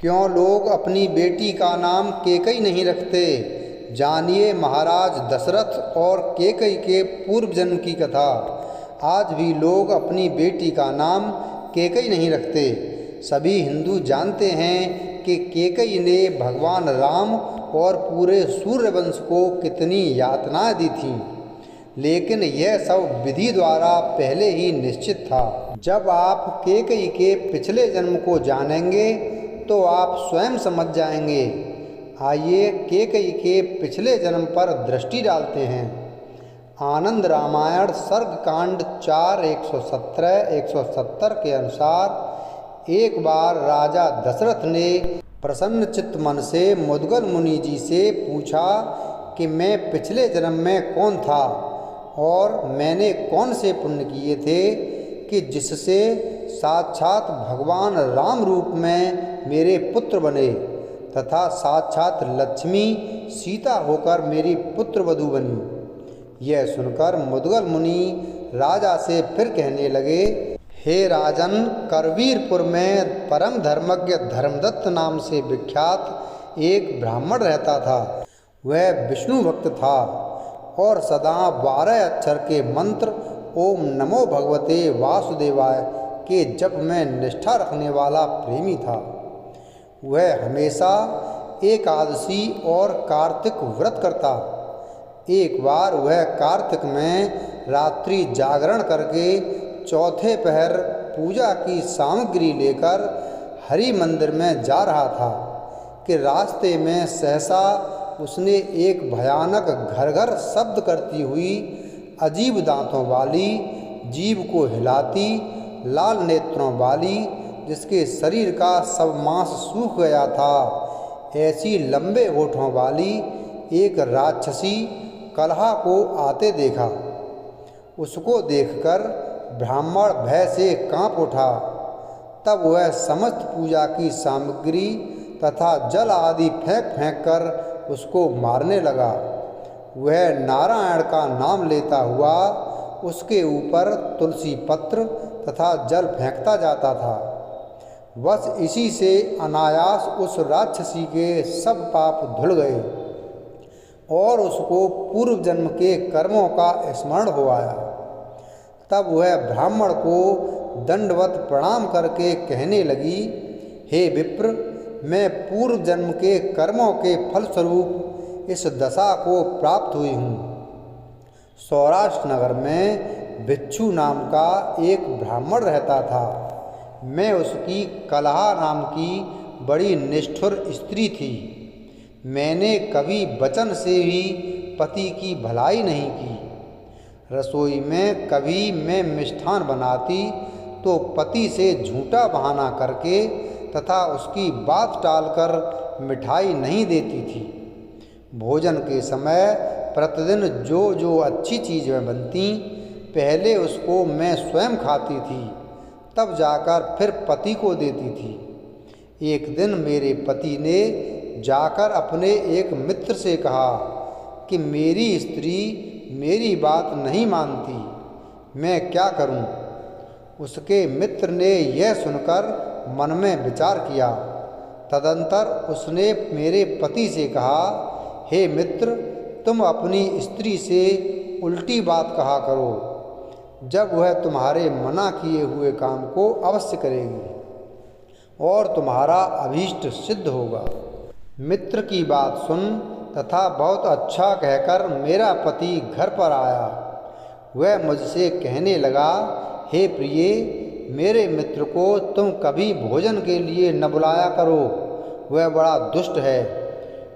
क्यों लोग अपनी बेटी का नाम केकई नहीं रखते? जानिए महाराज दशरथ और केकई के पूर्व जन्म की कथा। आज भी लोग अपनी बेटी का नाम केकई नहीं रखते। सभी हिंदू जानते हैं कि केकई ने भगवान राम और पूरे सूर्यवंश को कितनी यातनाएं दी थीं, लेकिन यह सब विधि द्वारा पहले ही निश्चित था। जब आप केकई के पिछले जन्म को जानेंगे तो आप स्वयं समझ जाएंगे। आइए केकई के पिछले जन्म पर दृष्टि डालते हैं। आनंद रामायण सर्ग कांड 4 117 के अनुसार एक बार राजा दशरथ ने प्रसन्न चित्त मन से मुद्गल मुनि जी से पूछा कि मैं पिछले जन्म में कौन था और मैंने कौन से पुण्य किए थे कि जिससे साक्षात भगवान राम रूप में मेरे पुत्र बने तथा साक्षात लक्ष्मी सीता होकर मेरी पुत्र वधू बनी। यह सुनकर मुद्गल मुनि राजा से फिर कहने लगे, हे राजन, करवीरपुर में परम धर्मज्ञ धर्मदत्त नाम से विख्यात एक ब्राह्मण रहता था। वह विष्णु भक्त था और सदा 12 अक्षर के मंत्र ओम नमो भगवते वासुदेवाय के जप में निष्ठा रखने वाला प्रेमी था। वह हमेशा एकादशी और कार्तिक व्रत करता। एक बार वह कार्तिक में रात्रि जागरण करके चौथे पहर पूजा की सामग्री लेकर हरि मंदिर में जा रहा था कि रास्ते में सहसा उसने एक भयानक घरघर शब्द करती हुई अजीब दांतों वाली, जीभ को हिलाती, लाल नेत्रों वाली, जिसके शरीर का सब मांस सूख गया था, ऐसी लंबे होठों वाली एक राक्षसी कलहा को आते देखा। उसको देखकर ब्राह्मण भय से कांप उठा। तब वह समस्त पूजा की सामग्री तथा जल आदि फेंक फेंक कर उसको मारने लगा। वह नारायण का नाम लेता हुआ उसके ऊपर तुलसी पत्र तथा जल फेंकता जाता था। बस इसी से अनायास उस राक्षसी के सब पाप धुल गए और उसको पूर्व जन्म के कर्मों का स्मरण हो आया। तब वह ब्राह्मण को दंडवत प्रणाम करके कहने लगी, हे विप्र, मैं पूर्व जन्म के कर्मों के फलस्वरूप इस दशा को प्राप्त हुई हूँ। सौराष्ट्र नगर में भिक्षु नाम का एक ब्राह्मण रहता था। मैं उसकी कलहा नाम की बड़ी निष्ठुर स्त्री थी। मैंने कभी वचन से भी पति की भलाई नहीं की। रसोई में कभी मैं मिष्ठान बनाती तो पति से झूठा बहाना करके तथा उसकी बात टालकर मिठाई नहीं देती थी। भोजन के समय प्रतिदिन जो जो अच्छी चीज़ें बनती, पहले उसको मैं स्वयं खाती थी, तब जाकर फिर पति को देती थी। एक दिन मेरे पति ने जाकर अपने एक मित्र से कहा कि मेरी स्त्री मेरी बात नहीं मानती, मैं क्या करूं? उसके मित्र ने यह सुनकर मन में विचार किया। तदंतर उसने मेरे पति से कहा, हे मित्र, तुम अपनी स्त्री से उल्टी बात कहा करो, जब वह तुम्हारे मना किए हुए काम को अवश्य करेगी और तुम्हारा अभीष्ट सिद्ध होगा। मित्र की बात सुन तथा बहुत अच्छा कहकर मेरा पति घर पर आया। वह मुझसे कहने लगा, हे प्रिय, मेरे मित्र को तुम कभी भोजन के लिए न बुलाया करो, वह बड़ा दुष्ट है।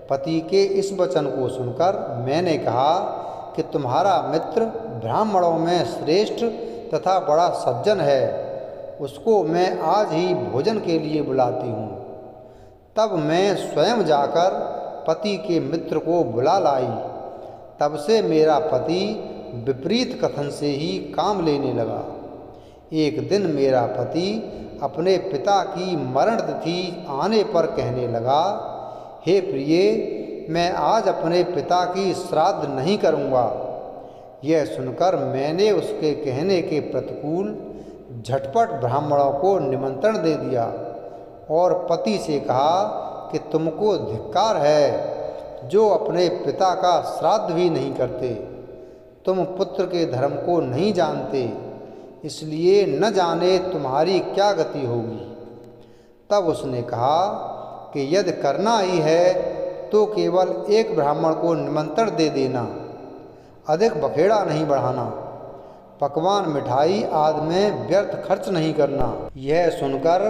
पति के इस वचन को सुनकर मैंने कहा कि तुम्हारा मित्र ब्राह्मणों में श्रेष्ठ तथा बड़ा सज्जन है, उसको मैं आज ही भोजन के लिए बुलाती हूँ। तब मैं स्वयं जाकर पति के मित्र को बुला लाई। तब से मेरा पति विपरीत कथन से ही काम लेने लगा। एक दिन मेरा पति अपने पिता की मरण तिथि आने पर कहने लगा, हे प्रिय, मैं आज अपने पिता की श्राद्ध नहीं करूँगा। यह सुनकर मैंने उसके कहने के प्रतिकूल झटपट ब्राह्मणों को निमंत्रण दे दिया और पति से कहा कि तुमको धिक्कार है जो अपने पिता का श्राद्ध भी नहीं करते। तुम पुत्र के धर्म को नहीं जानते, इसलिए न जाने तुम्हारी क्या गति होगी। तब उसने कहा कि यदि करना ही है तो केवल एक ब्राह्मण को निमंत्रण दे देना, अधिक बखेड़ा नहीं बढ़ाना। पकवान मिठाई आदि में व्यर्थ खर्च नहीं करना। यह सुनकर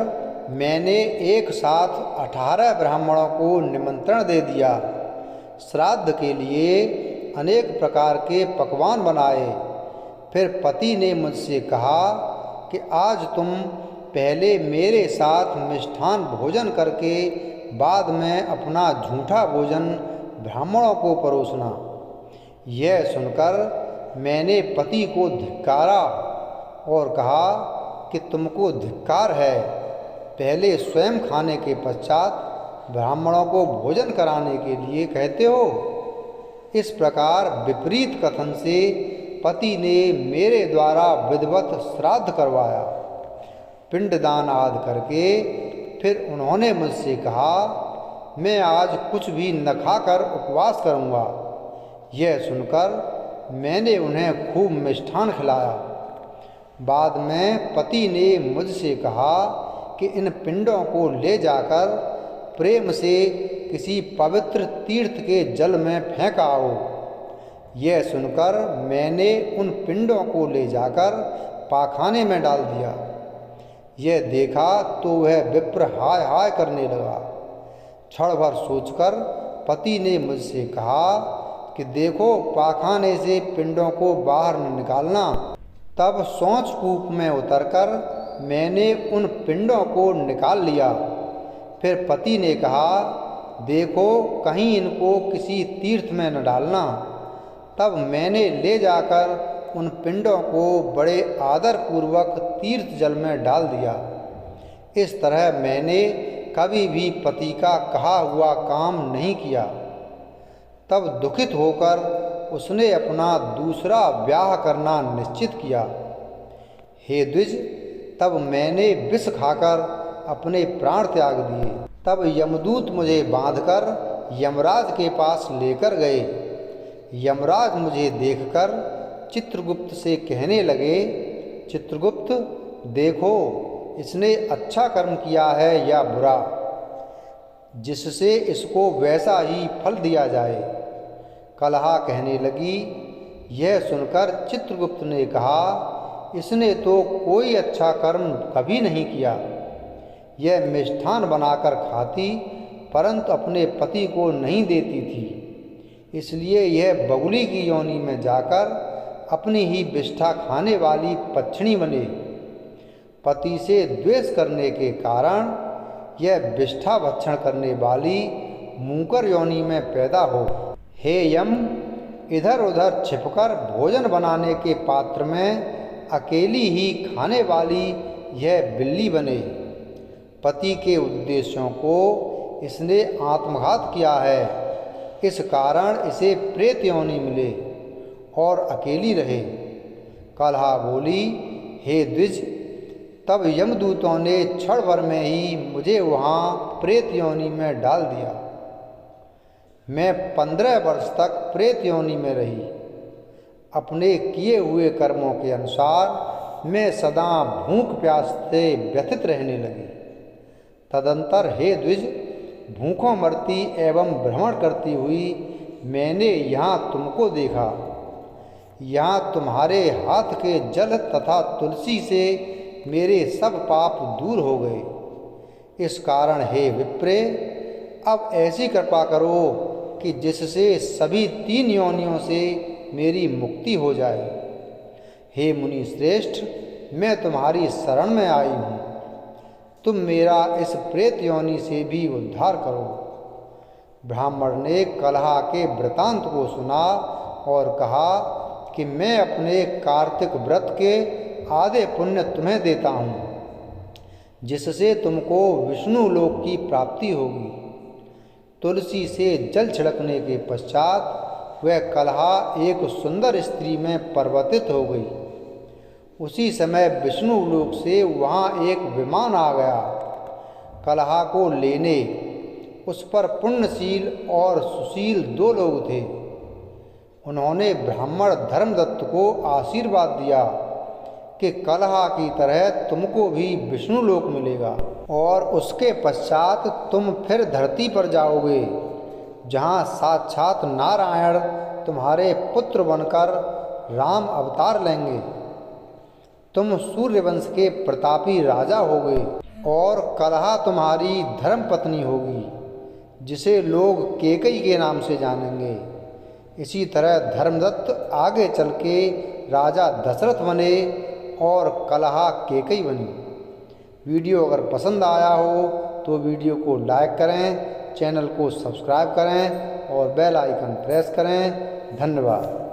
मैंने एक साथ 18 ब्राह्मणों को निमंत्रण दे दिया। श्राद्ध के लिए अनेक प्रकार के पकवान बनाए। फिर पति ने मुझसे कहा कि आज तुम पहले मेरे साथ मिष्ठान भोजन करके बाद में अपना झूठा भोजन ब्राह्मणों को परोसना। यह सुनकर मैंने पति को धिक्कारा और कहा कि तुमको धिक्कार है, पहले स्वयं खाने के पश्चात ब्राह्मणों को भोजन कराने के लिए कहते हो। इस प्रकार विपरीत कथन से पति ने मेरे द्वारा विधिवत श्राद्ध करवाया। पिंडदान आदि करके फिर उन्होंने मुझसे कहा, मैं आज कुछ भी न खाकर उपवास करूँगा। यह सुनकर मैंने उन्हें खूब मिष्ठान खिलाया। बाद में पति ने मुझसे कहा कि इन पिंडों को ले जाकर प्रेम से किसी पवित्र तीर्थ के जल में फेंक आओ। यह सुनकर मैंने उन पिंडों को ले जाकर पाखाने में डाल दिया। यह देखा तो वह विप्र हाय हाय करने लगा। क्षण भर सोचकर पति ने मुझसे कहा कि देखो, पाखाने से पिंडों को बाहर न निकालना। तब सोच कूप में उतरकर मैंने उन पिंडों को निकाल लिया। फिर पति ने कहा, देखो कहीं इनको किसी तीर्थ में न डालना। तब मैंने ले जाकर उन पिंडों को बड़े आदरपूर्वक तीर्थ जल में डाल दिया। इस तरह मैंने कभी भी पति का कहा हुआ काम नहीं किया। तब दुखित होकर उसने अपना दूसरा ब्याह करना निश्चित किया। हे द्विज, तब मैंने विष खाकर अपने प्राण त्याग दिए। तब यमदूत मुझे बांधकर यमराज के पास लेकर गए। यमराज मुझे देखकर चित्रगुप्त से कहने लगे, चित्रगुप्त देखो, इसने अच्छा कर्म किया है या बुरा, जिससे इसको वैसा ही फल दिया जाए। कलहा कहने लगी। यह सुनकर चित्रगुप्त ने कहा, इसने तो कोई अच्छा कर्म कभी नहीं किया। यह मिष्ठान बनाकर खाती परंतु अपने पति को नहीं देती थी, इसलिए यह बगुली की योनि में जाकर अपनी ही विष्ठा खाने वाली पक्षिणी बने। पति से द्वेष करने के कारण यह विष्ठा भक्षण करने वाली मूकर योनि में पैदा हो। हे यम, इधर उधर छिपकर भोजन बनाने के पात्र में अकेली ही खाने वाली यह बिल्ली बने। पति के उद्देश्यों को इसने आत्मघात किया है, इस कारण इसे प्रेत योनि मिले और अकेली रहे। कलहा बोली, हे द्विज, तब यमदूतों ने क्षण भर में ही मुझे वहाँ प्रेत योनि में डाल दिया। मैं 15 वर्ष तक प्रेत योनि में रही। अपने किए हुए कर्मों के अनुसार मैं सदा भूख प्यास से व्यथित रहने लगी। तदंतर हे द्विज, भूखों मरती एवं भ्रमण करती हुई मैंने यहाँ तुमको देखा। यहाँ तुम्हारे हाथ के जल तथा तुलसी से मेरे सब पाप दूर हो गए। इस कारण हे विप्रे, अब ऐसी कृपा करो कि जिससे सभी 3 योनियों से मेरी मुक्ति हो जाए। हे मुनि श्रेष्ठ, मैं तुम्हारी शरण में आई हूँ, तुम मेरा इस प्रेत योनि से भी उद्धार करो। ब्राह्मण ने कलहा के वृतांत को सुना और कहा कि मैं अपने कार्तिक व्रत के आधे पुण्य तुम्हें देता हूँ, जिससे तुमको विष्णु लोक की प्राप्ति होगी। तुलसी से जल छिड़कने के पश्चात वह कलहा एक सुंदर स्त्री में परिवर्तित हो गई। उसी समय विष्णु लोक से वहाँ एक विमान आ गया। कलहा को लेने। उस पर पुण्यशील और सुशील 2 लोग थे। उन्होंने ब्राह्मण धर्मदत्त को आशीर्वाद दिया कि कलहा की तरह तुमको भी विष्णु लोक मिलेगा और उसके पश्चात तुम फिर धरती पर जाओगे, जहाँ साक्षात नारायण तुम्हारे पुत्र बनकर राम अवतार लेंगे। तुम सूर्यवंश के प्रतापी राजा होगे और कलहा तुम्हारी धर्मपत्नी होगी, जिसे लोग केकई के नाम से जानेंगे। इसी तरह धर्मदत्त आगे चल के राजा दशरथ बने और कलहा केकई बनी। वीडियो अगर पसंद आया हो तो वीडियो को लाइक करें, चैनल को सब्सक्राइब करें और बेल आइकन प्रेस करें। धन्यवाद।